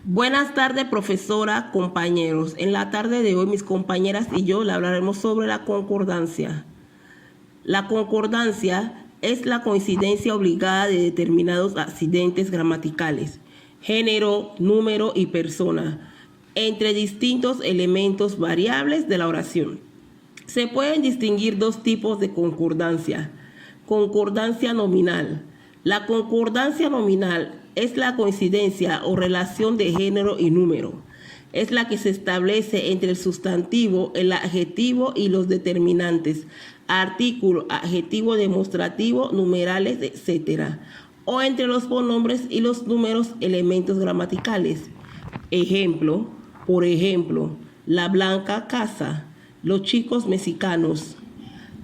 Buenas tardes, profesora, compañeros. En la tarde de hoy, mis compañeras y yo le hablaremos sobre la concordancia. La concordancia es la coincidencia obligada de determinados accidentes gramaticales, género, número y persona, entre distintos elementos variables de la oración. Se pueden distinguir dos tipos de concordancia. Concordancia nominal. La concordancia nominal es la coincidencia o relación de género y número. Es la que se establece entre el sustantivo, el adjetivo y los determinantes, artículo, adjetivo demostrativo, numerales, etc. O entre los pronombres y los números, elementos gramaticales. Ejemplo, por ejemplo, la blanca casa, los chicos mexicanos,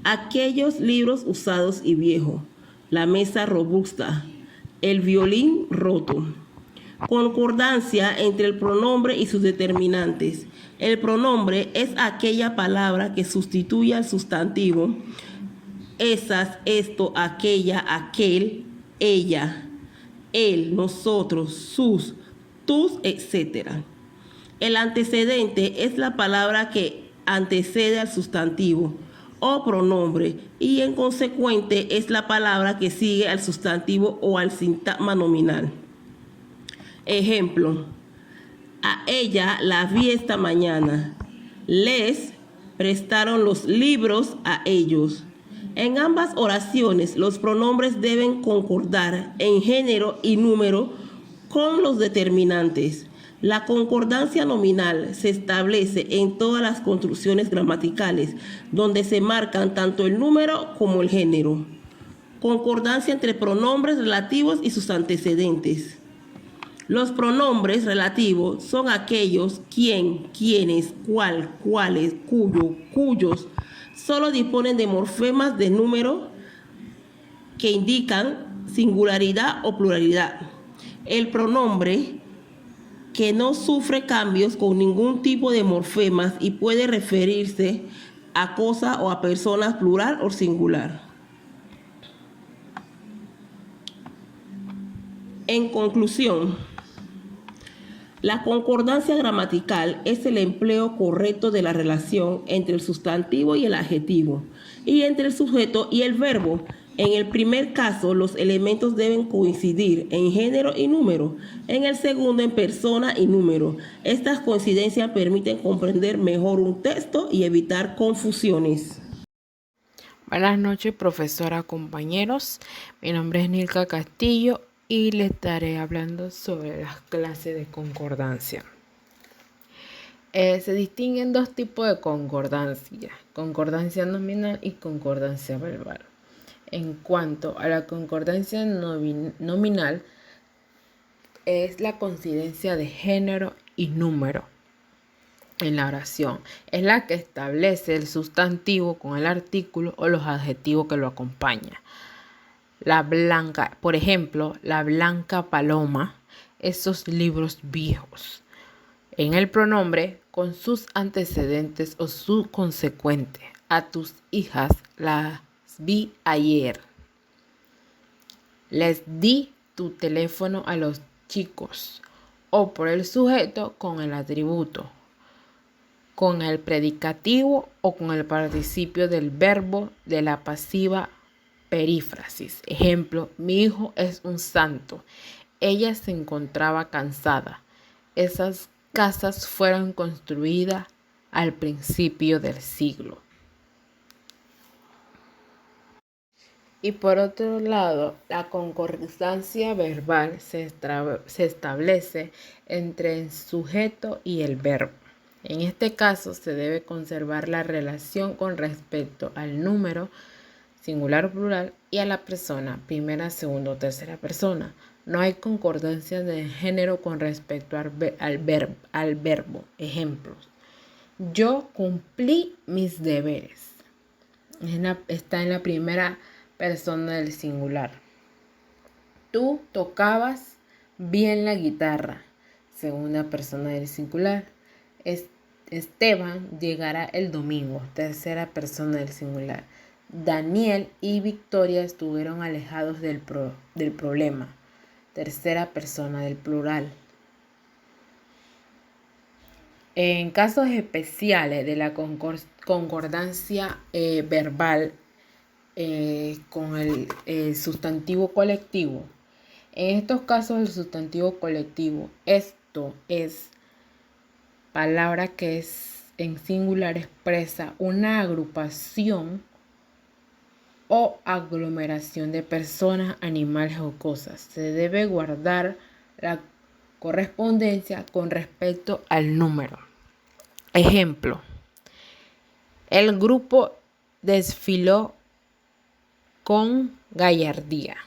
aquellos libros usados y viejos, la mesa robusta, el violín roto. Concordancia entre el pronombre y sus determinantes. El pronombre es aquella palabra que sustituye al sustantivo esas, esto, aquella, aquel, ella, él, nosotros, sus, tus, etc. El antecedente es la palabra que antecede al sustantivo o pronombre y en consecuente es la palabra que sigue al sustantivo o al sintagma nominal. Ejemplo, a ella la vi esta mañana. Les prestaron los libros a ellos. En ambas oraciones los pronombres deben concordar en género y número con los determinantes. La concordancia nominal se establece en todas las construcciones gramaticales, donde se marcan tanto el número como el género. Concordancia entre pronombres relativos y sus antecedentes. Los pronombres relativos son aquellos quién, quiénes, cuál, cuáles, cuyo, cuyos. Solo disponen de morfemas de número que indican singularidad o pluralidad. El pronombre que no sufre cambios con ningún tipo de morfemas y puede referirse a cosa o a personas plural o singular. En conclusión, la concordancia gramatical es el empleo correcto de la relación entre el sustantivo y el adjetivo, y entre el sujeto y el verbo. En el primer caso, los elementos deben coincidir en género y número. En el segundo, en persona y número. Estas coincidencias permiten comprender mejor un texto y evitar confusiones. Buenas noches, profesora, compañeros. Mi nombre es Nilka Castillo y les estaré hablando sobre las clases de concordancia. Se distinguen dos tipos de concordancia: concordancia nominal y concordancia verbal. En cuanto a la concordancia nominal, es la coincidencia de género y número en la oración. Es la que establece el sustantivo con el artículo o los adjetivos que lo acompañan. La blanca, por ejemplo, la blanca paloma, esos libros viejos. En el pronombre, con sus antecedentes o su consecuente. A tus hijas las vi ayer. Les di tu teléfono a los chicos. O por el sujeto con el atributo, con el predicativo o con el participio del verbo de la pasiva perífrasis. Ejemplo, mi hijo es un santo. Ella se encontraba cansada. Esas casas fueron construidas al principio del siglo. Y por otro lado, la concordancia verbal se establece entre el sujeto y el verbo. En este caso, se debe conservar la relación con respecto al número, singular o plural, y a la persona, primera, segunda o tercera persona. No hay concordancia de género con respecto al verbo. Ejemplos: yo cumplí mis deberes. Está en la primera persona del singular. Tú tocabas bien la guitarra. Segunda persona del singular. Esteban llegará el domingo. Tercera persona del singular. Daniel y Victoria estuvieron alejados del problema. Tercera persona del plural. En casos especiales de la concordancia verbal con el sustantivo colectivo, en estos casos el sustantivo colectivo, esto es palabra que es en singular expresa una agrupación o aglomeración de personas, animales o cosas. Se debe guardar la correspondencia con respecto al número. Ejemplo, el grupo desfiló con gallardía.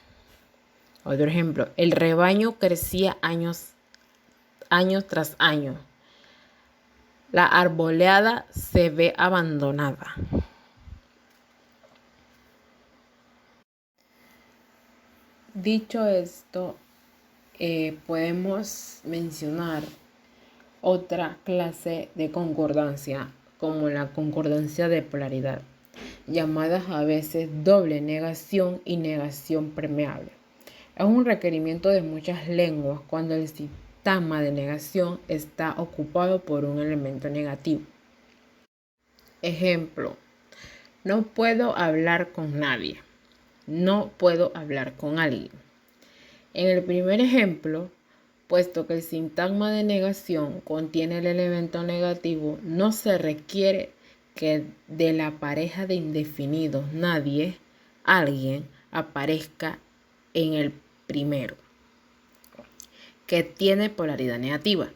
Otro ejemplo, el rebaño crecía año tras año. La arboleada se ve abandonada. Dicho esto, podemos mencionar otra clase de concordancia, como la concordancia de polaridad, llamadas a veces doble negación y negación permeable. Es un requerimiento de muchas lenguas cuando el sintagma de negación está ocupado por un elemento negativo. Ejemplo, no puedo hablar con nadie. No puedo hablar con alguien. En el primer ejemplo, puesto que el sintagma de negación contiene el elemento negativo, no se requiere que de la pareja de indefinidos nadie, alguien, aparezca en el primero, que tiene polaridad negativa.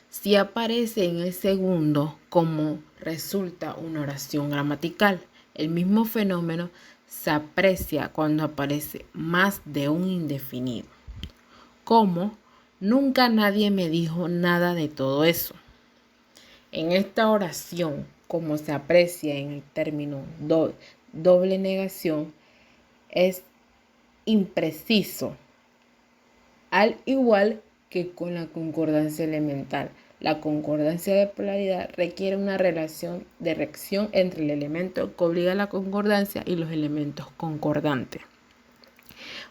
Si aparece en el segundo, como resulta una oración gramatical, el mismo fenómeno se aprecia cuando aparece más de un indefinido. Como nunca nadie me dijo nada de todo eso. En esta oración, como se aprecia en el término doble negación, es impreciso, al igual que con la concordancia elemental. La concordancia de polaridad requiere una relación de reacción entre el elemento que obliga a la concordancia y los elementos concordantes.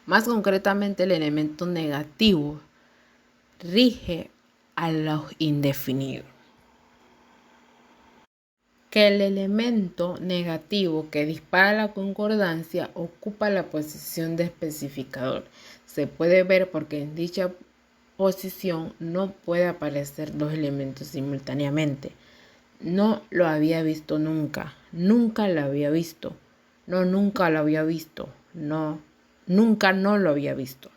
Más concretamente, el elemento negativo rige a los indefinidos. Que el elemento negativo que dispara la concordancia ocupa la posición de especificador. Se puede ver porque en dicha posición no puede aparecer dos elementos simultáneamente. No lo había visto nunca. Nunca lo había visto. No, nunca lo había visto. No, nunca no lo había visto.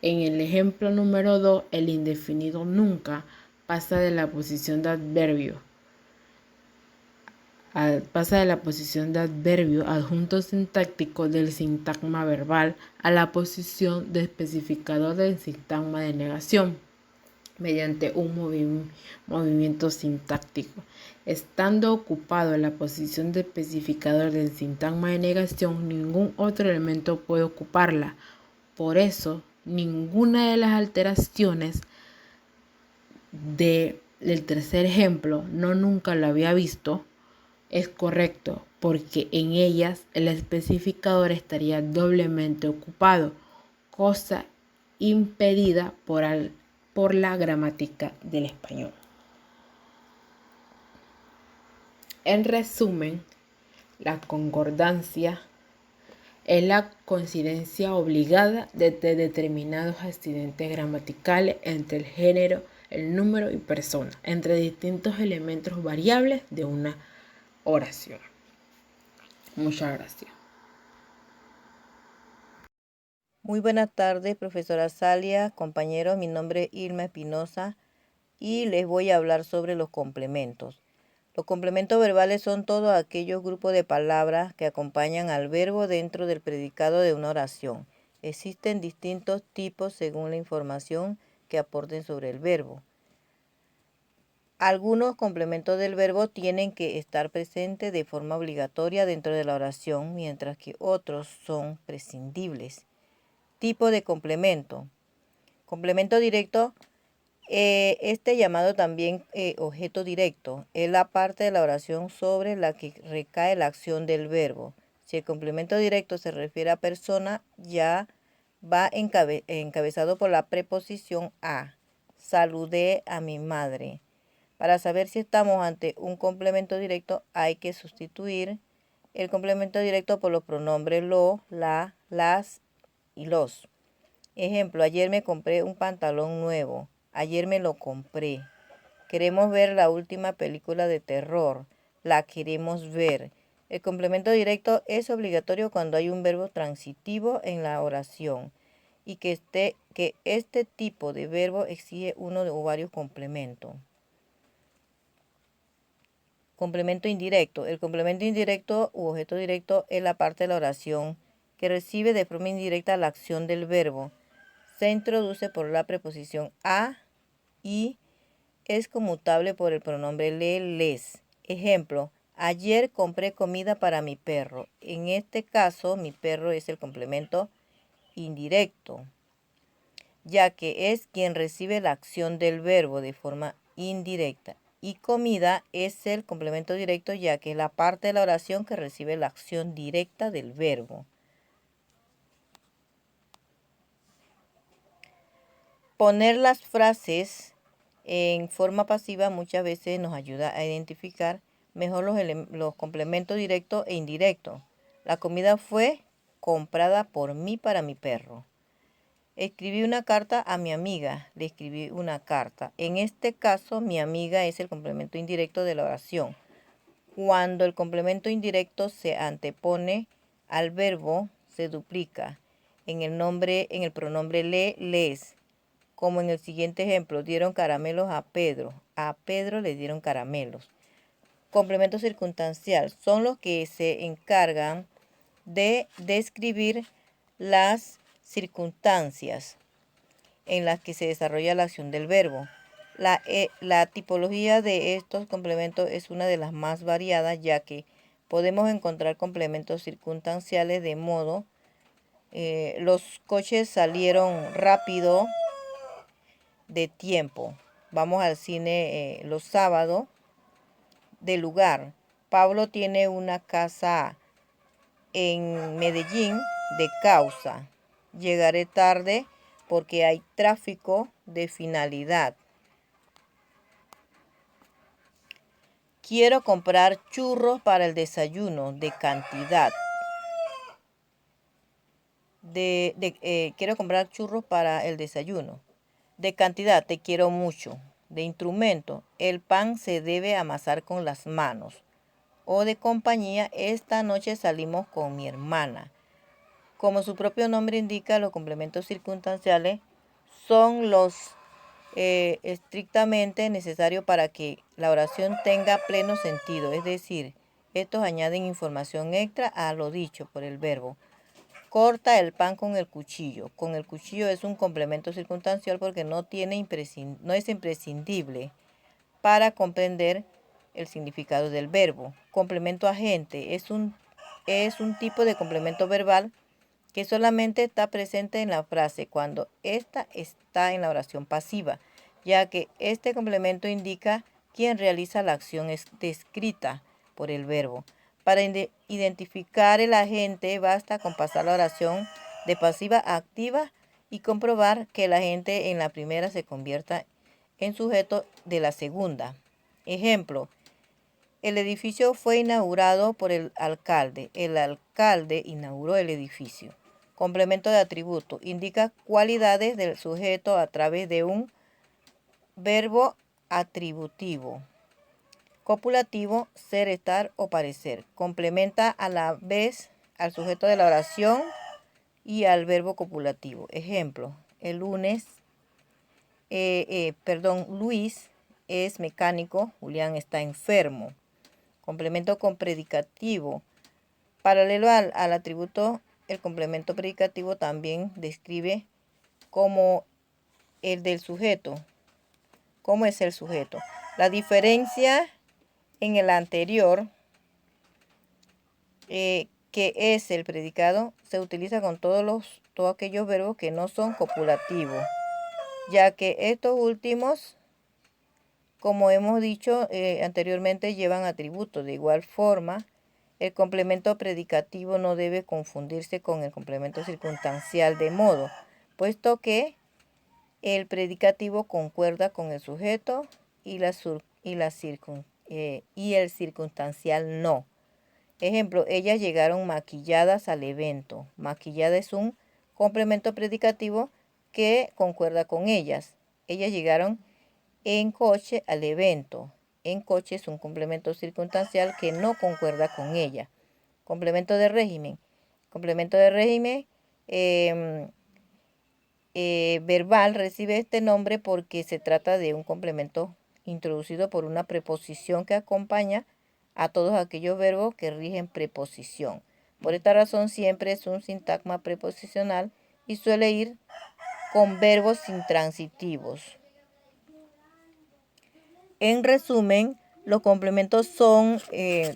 En el ejemplo número 2, el indefinido nunca pasa de la posición de adverbio adjunto sintáctico del sintagma verbal a la posición de especificador del sintagma de negación mediante un movimiento sintáctico. Estando ocupado en la posición de especificador del sintagma de negación, ningún otro elemento puede ocuparla. Por eso, ninguna de las alteraciones del tercer ejemplo, no nunca lo había visto, es correcto, porque en ellas el especificador estaría doblemente ocupado, cosa impedida por la gramática del español. En resumen, la concordancia es la coincidencia obligada de determinados accidentes gramaticales entre el género, el número y persona, entre distintos elementos variables de una oración. Muchas gracias. Muy buenas tardes, profesora Salia, compañeros. Mi nombre es Irma Espinosa y les voy a hablar sobre los complementos. Los complementos verbales son todos aquellos grupos de palabras que acompañan al verbo dentro del predicado de una oración. Existen distintos tipos según la información que aporten sobre el verbo. Algunos complementos del verbo tienen que estar presentes de forma obligatoria dentro de la oración, mientras que otros son prescindibles. Tipo de complemento. Complemento directo. Este llamado también objeto directo es la parte de la oración sobre la que recae la acción del verbo. Si el complemento directo se refiere a persona, ya va encabezado por la preposición a. Saludé a mi madre. Para saber si estamos ante un complemento directo, hay que sustituir el complemento directo por los pronombres lo, la, las y los. Ejemplo, ayer me compré un pantalón nuevo. Ayer me lo compré. Queremos ver la última película de terror. La queremos ver. El complemento directo es obligatorio cuando hay un verbo transitivo en la oración y que este tipo de verbo exige uno o varios complementos. Complemento indirecto. El complemento indirecto u objeto directo es la parte de la oración que recibe de forma indirecta la acción del verbo. Se introduce por la preposición a y es conmutable por el pronombre le, les. Ejemplo, ayer compré comida para mi perro. En este caso, mi perro es el complemento indirecto, ya que es quien recibe la acción del verbo de forma indirecta. Y comida es el complemento directo, ya que es la parte de la oración que recibe la acción directa del verbo. Poner las frases en forma pasiva muchas veces nos ayuda a identificar mejor los complementos directos e indirectos. La comida fue comprada por mí para mi perro. Escribí una carta a mi amiga. Le escribí una carta. En este caso, mi amiga es el complemento indirecto de la oración. Cuando el complemento indirecto se antepone al verbo, se duplica en el pronombre le, les. Como en el siguiente ejemplo, dieron caramelos a Pedro. A Pedro le dieron caramelos. Complemento circunstancial son los que se encargan de describir las circunstancias en las que se desarrolla la acción del verbo. La tipología de estos complementos es una de las más variadas, ya que podemos encontrar complementos circunstanciales de modo los coches salieron rápido de tiempo. Vamos al cine los sábados. De lugar. Pablo tiene una casa en Medellín. De causa. Llegaré tarde porque hay tráfico. De finalidad. Quiero comprar churros para el desayuno. De cantidad. Quiero comprar churros para el desayuno. De cantidad, te quiero mucho. De instrumento, el pan se debe amasar con las manos. O de compañía, esta noche salimos con mi hermana. Como su propio nombre indica, los complementos circunstanciales son los estrictamente necesarios para que la oración tenga pleno sentido. Es decir, estos añaden información extra a lo dicho por el verbo. Corta el pan con el cuchillo. Con el cuchillo es un complemento circunstancial porque no es imprescindible para comprender el significado del verbo. Complemento agente es un tipo de complemento verbal que solamente está presente en la frase cuando ésta está en la oración pasiva, ya que este complemento indica quién realiza la acción descrita por el verbo. Para identificar el agente basta con pasar la oración de pasiva a activa y comprobar que el agente en la primera se convierta en sujeto de la segunda. Ejemplo, el edificio fue inaugurado por el alcalde. El alcalde inauguró el edificio. Complemento de atributo. Indica cualidades del sujeto a través de un verbo atributivo. Copulativo, ser, estar o parecer. Complementa a la vez al sujeto de la oración y al verbo copulativo. Ejemplo, el lunes, Luis es mecánico, Julián está enfermo. Complemento con predicativo. Paralelo al atributo, el complemento predicativo también describe como el del sujeto. ¿Cómo es el sujeto? La diferencia en el anterior, que es el predicado, se utiliza con todos aquellos verbos que no son copulativos, ya que estos últimos, como hemos dicho anteriormente, llevan atributos. De igual forma, el complemento predicativo no debe confundirse con el complemento circunstancial de modo, puesto que el predicativo concuerda con el sujeto y la y el circunstancial no. Ejemplo, ellas llegaron maquilladas al evento. Maquillada es un complemento predicativo que concuerda con ellas. Ellas llegaron en coche al evento. En coche es un complemento circunstancial que no concuerda con ella. Complemento de régimen. Complemento de régimen verbal recibe este nombre porque se trata de un complemento introducido por una preposición que acompaña a todos aquellos verbos que rigen preposición. Por esta razón siempre es un sintagma preposicional y suele ir con verbos intransitivos. En resumen, los complementos son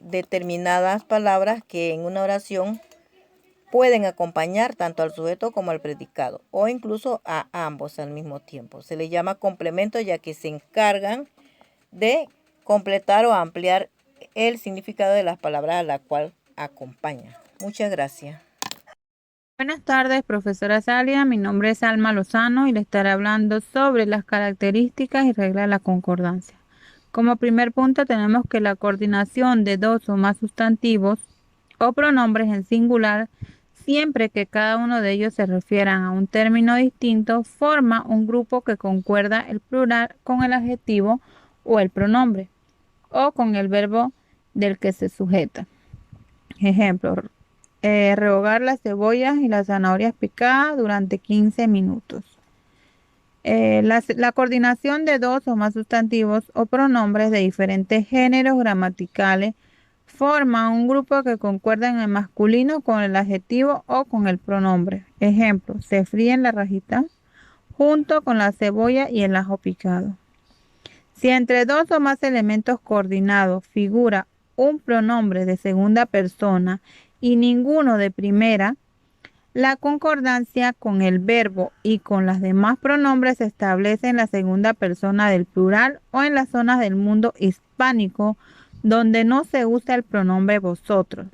determinadas palabras que en una oración pueden acompañar tanto al sujeto como al predicado o incluso a ambos al mismo tiempo. Se les llama complemento ya que se encargan de completar o ampliar el significado de las palabras a la cual acompaña. Muchas gracias. Buenas tardes, profesora Salia. Mi nombre es Alma Lozano y le estaré hablando sobre las características y reglas de la concordancia. Como primer punto tenemos que la coordinación de dos o más sustantivos o pronombres en singular, siempre que cada uno de ellos se refieran a un término distinto, forma un grupo que concuerda el plural con el adjetivo o el pronombre, o con el verbo del que se sujeta. Ejemplo, rehogar las cebollas y las zanahorias picadas durante 15 minutos. La coordinación de dos o más sustantivos o pronombres de diferentes géneros gramaticales forma un grupo que concuerda en el masculino con el adjetivo o con el pronombre. Ejemplo, se fríen las rajitas junto con la cebolla y el ajo picado. Si entre dos o más elementos coordinados figura un pronombre de segunda persona y ninguno de primera, la concordancia con el verbo y con los demás pronombres se establece en la segunda persona del plural o en las zonas del mundo hispánico donde no se usa el pronombre vosotros,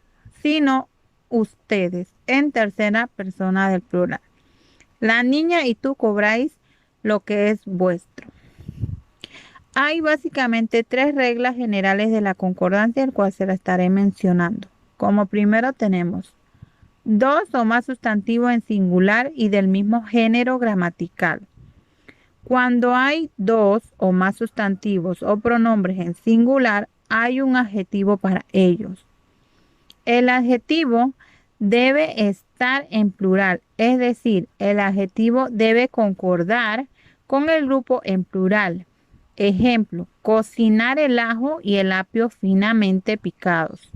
sino ustedes, en tercera persona del plural. La niña y tú cobráis lo que es vuestro. Hay básicamente tres reglas generales de la concordancia, el cual se la estaré mencionando. Como primero tenemos dos o más sustantivos en singular y del mismo género gramatical. Cuando hay dos o más sustantivos o pronombres en singular, hay un adjetivo para ellos. El adjetivo debe estar en plural, es decir, el adjetivo debe concordar con el grupo en plural. Ejemplo, cocinar el ajo y el apio finamente picados.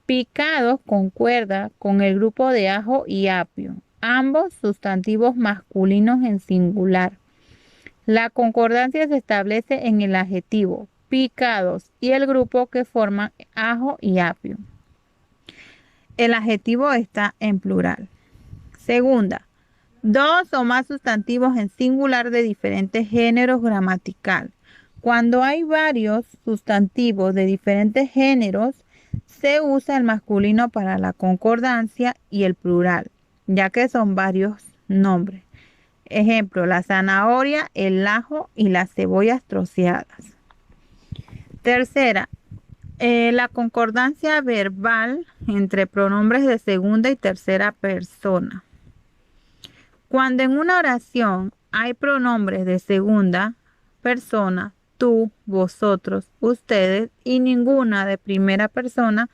Picados concuerda con el grupo de ajo y apio, ambos sustantivos masculinos en singular. La concordancia se establece en el adjetivo picados y el grupo que forman ajo y apio. El adjetivo está en plural. Segunda, dos o más sustantivos en singular de diferentes géneros gramatical. Cuando hay varios sustantivos de diferentes géneros, se usa el masculino para la concordancia y el plural, ya que son varios nombres. Ejemplo, la zanahoria, el ajo y las cebollas troceadas. Tercera, la concordancia verbal entre pronombres de segunda y tercera persona. Cuando en una oración hay pronombres de segunda persona, tú, vosotros, ustedes y ninguna de primera persona,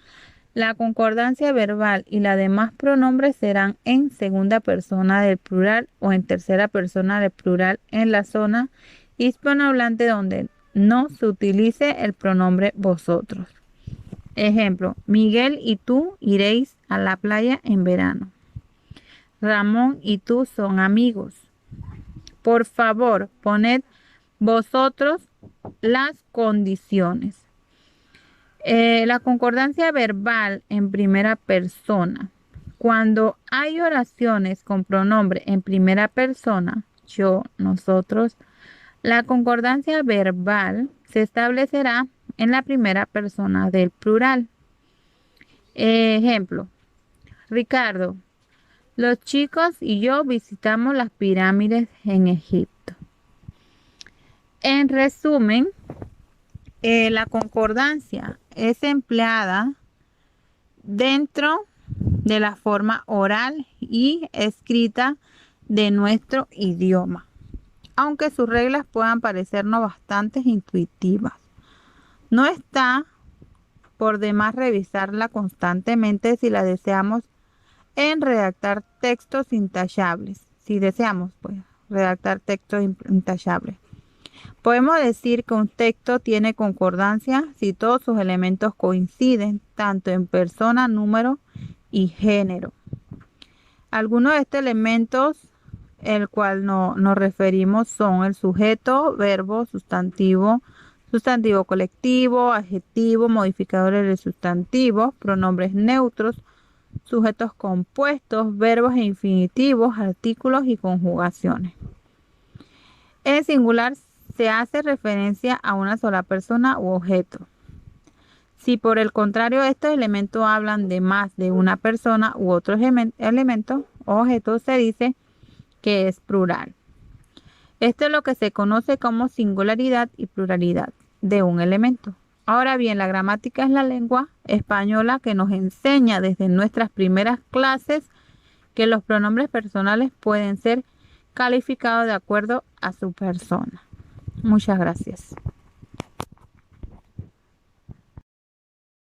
la concordancia verbal y las demás pronombres serán en segunda persona del plural o en tercera persona del plural en la zona hispanohablante donde no se utilice el pronombre vosotros. Ejemplo, Miguel y tú iréis a la playa en verano. Ramón y tú son amigos. Por favor, poned vosotros las condiciones. La concordancia verbal en primera persona. Cuando hay oraciones con pronombre en primera persona, yo, nosotros, la concordancia verbal se establecerá en la primera persona del plural. Ejemplo, Ricardo, los chicos y yo visitamos las pirámides en Egipto. En resumen, La concordancia es empleada dentro de la forma oral y escrita de nuestro idioma, aunque sus reglas puedan parecernos bastante intuitivas. No está por demás revisarla constantemente si la deseamos en redactar textos intachables. Si deseamos, pues, redactar textos intachables. Podemos decir que un texto tiene concordancia si todos sus elementos coinciden, tanto en persona, número y género. Algunos de estos elementos, el cual nos referimos, son el sujeto, verbo, sustantivo, sustantivo colectivo, adjetivo, modificadores de sustantivos, pronombres neutros, sujetos compuestos, verbos e infinitivos, artículos y conjugaciones. En singular se hace referencia a una sola persona u objeto. Si por el contrario estos elementos hablan de más de una persona u otros elementos o objetos, se dice que es plural. Esto es lo que se conoce como singularidad y pluralidad de un elemento. Ahora bien, la gramática es la lengua española que nos enseña desde nuestras primeras clases que los pronombres personales pueden ser calificados de acuerdo a su persona. Muchas gracias.